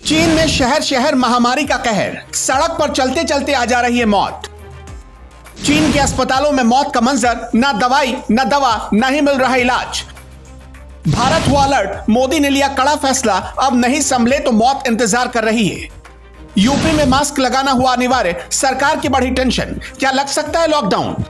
चीन में शहर शहर महामारी का कहर, सड़क पर चलते चलते आ जा रही है मौत। चीन के अस्पतालों में मौत का मंजर, ना दवाई न दवा, न ही मिल रहा इलाज। भारत हुआ अलर्ट, मोदी ने लिया कड़ा फैसला, अब नहीं संभले तो मौत इंतजार कर रही है। यूपी में मास्क लगाना हुआ अनिवार्य, सरकार की बढ़ी टेंशन, क्या लग सकता है लॉकडाउन।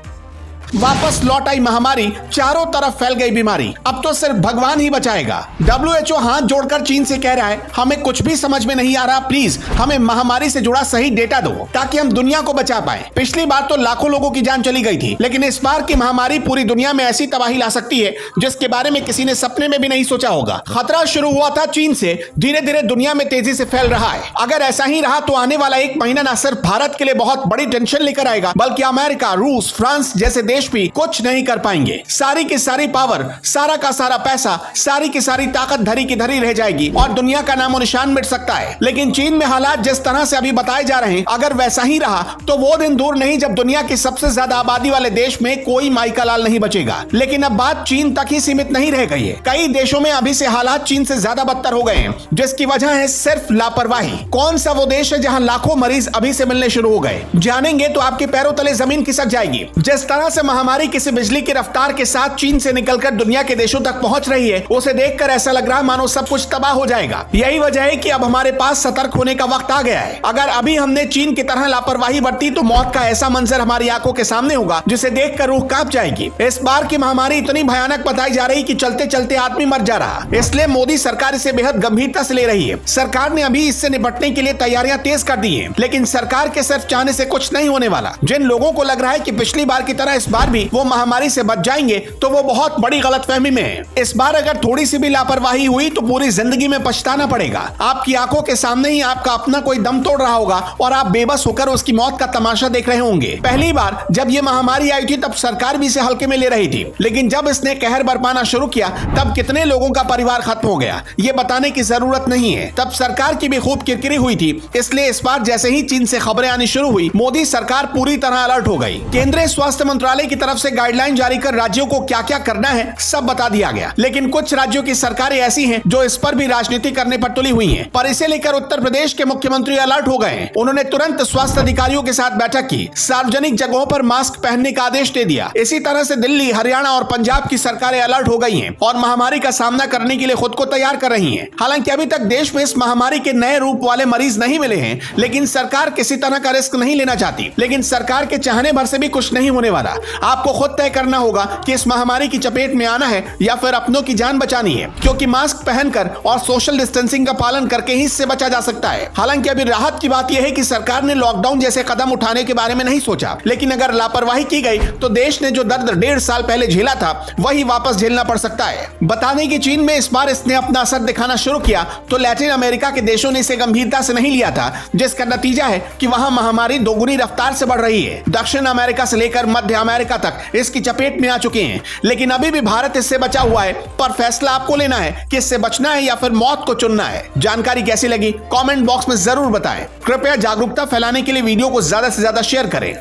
वापस लौट आई महामारी, चारों तरफ फैल गई बीमारी, अब तो सिर्फ भगवान ही बचाएगा। WHO हाथ जोड़कर चीन से कह रहा है, हमें कुछ भी समझ में नहीं आ रहा, प्लीज हमें महामारी से जुड़ा सही डेटा दो ताकि हम दुनिया को बचा पाए। पिछली बार तो लाखों लोगों की जान चली गई थी, लेकिन इस बार की महामारी पूरी दुनिया में ऐसी तबाही ला सकती है जिसके बारे में किसी ने सपने में भी नहीं सोचा होगा। खतरा शुरू हुआ था चीन से, धीरे धीरे दुनिया में तेजी से फैल रहा है। अगर ऐसा ही रहा तो आने वाला एक महीना न सिर्फ भारत के लिए बहुत बड़ी टेंशन लेकर आएगा, बल्कि अमेरिका, रूस, फ्रांस जैसे देश भी कुछ नहीं कर पाएंगे। सारी की सारी पावर, सारा का सारा पैसा, सारी की सारी ताकत धरी की धरी रह जाएगी और दुनिया का नामो निशान मिट सकता है। लेकिन चीन में हालात जिस तरह से अभी बताए जा रहे हैं, अगर वैसा ही रहा तो वो दिन दूर नहीं जब दुनिया की सबसे ज्यादा आबादी वाले देश में कोई माई का लाल नहीं बचेगा। लेकिन अब बात चीन तक ही सीमित नहीं रह गई है, कई देशों में अभी से हालात चीन से ज्यादा बदतर हो गए हैं, जिसकी वजह है सिर्फ लापरवाही। कौन सा वो देश है जहां लाखों मरीज अभी से मिलने शुरू हो गए, जानेंगे तो आपके पैरों तले जमीन खिसक जाएगी। जिस तरह से महामारी किसी बिजली की रफ्तार के साथ चीन से निकलकर दुनिया के देशों तक पहुंच रही है, उसे देखकर ऐसा लग रहा है मानो सब कुछ तबाह हो जाएगा। यही वजह है कि अब हमारे पास सतर्क होने का वक्त आ गया है। अगर अभी हमने चीन की तरह लापरवाही बरती तो मौत का ऐसा मंजर हमारी आंखों के सामने होगा जिसे देखकर रूह कांप जाएगी। इस बार की महामारी इतनी भयानक बताई जा रही कि चलते चलते आदमी मर जा रहा, इसलिए मोदी सरकार इसे बेहद गंभीरता से ले रही है। सरकार ने अभी इससे निपटने के लिए तैयारियां तेज कर दी है, लेकिन सरकार के सिर्फ चाहने से कुछ नहीं होने वाला। जिन लोगों को लग रहा है कि पिछली बार की तरह इस बार भी वो महामारी से बच जाएंगे तो वो बहुत बड़ी गलतफहमी में है। इस बार अगर थोड़ी सी भी लापरवाही हुई तो पूरी जिंदगी में पछताना पड़ेगा। आपकी आंखों के सामने ही आपका अपना कोई दम तोड़ रहा होगा और आप बेबस होकर उसकी मौत का तमाशा देख रहे होंगे। पहली बार जब ये महामारी आई थी तब सरकार भी इसे हल्के में ले रही थी, लेकिन जब इसने कहर बरपाना शुरू किया तब कितने लोगों का परिवार खत्म हो गया ये बताने की जरूरत नहीं है। तब सरकार की भी खूब किरकिरी हुई थी, इसलिए इस बार जैसे ही चीन से खबरें आनी शुरू हुई, मोदी सरकार पूरी तरह अलर्ट हो गई। केंद्रीय स्वास्थ्य मंत्रालय की तरफ से गाइडलाइन जारी कर राज्यों को क्या क्या करना है सब बता दिया गया। लेकिन कुछ राज्यों की सरकारें ऐसी हैं जो इस पर भी राजनीति करने पर तुली हुई हैं। पर इसे लेकर उत्तर प्रदेश के मुख्यमंत्री अलर्ट हो गए हैं। उन्होंने तुरंत स्वास्थ्य अधिकारियों के साथ बैठक की, सार्वजनिक जगहों पर मास्क पहनने का आदेश दे दिया। इसी तरह से दिल्ली, हरियाणा और पंजाब की सरकारें अलर्ट हो गई हैं और महामारी का सामना करने के लिए खुद को तैयार कर रही हैं। हालांकि अभी तक देश में इस महामारी के नए रूप वाले मरीज नहीं मिले हैं, लेकिन सरकार किसी तरह का रिस्क नहीं लेना चाहती। लेकिन सरकार के चाहने भर से भी कुछ नहीं होने वाला। आपको खुद तय करना होगा कि इस महामारी की चपेट में आना है या फिर अपनों की जान बचानी है, क्योंकि मास्क पहनकर और सोशल डिस्टेंसिंग का पालन करके ही इससे बचा जा सकता है। हालांकि अभी राहत की बात यह है कि सरकार ने लॉकडाउन जैसे कदम उठाने के बारे में नहीं सोचा, लेकिन अगर लापरवाही की गई तो देश ने जो दर्द 1.5 साल पहले झेला था वही वापस झेलना पड़ सकता है। बता दें कि चीन में इस बार इसने अपना असर दिखाना शुरू किया तो लैटिन अमेरिका के देशों ने इसे गंभीरता से नहीं लिया था, जिसका नतीजा है कि वहां महामारी दोगुनी रफ्तार से बढ़ रही है। दक्षिण अमेरिका से लेकर मध्य अमेरिका तक इसकी चपेट में आ चुके हैं, लेकिन अभी भी भारत इससे बचा हुआ है। पर फैसला आपको लेना है कि इससे बचना है या फिर मौत को चुनना है। जानकारी कैसी लगी कमेंट बॉक्स में जरूर बताएं। कृपया जागरूकता फैलाने के लिए वीडियो को ज्यादा से ज्यादा शेयर करें।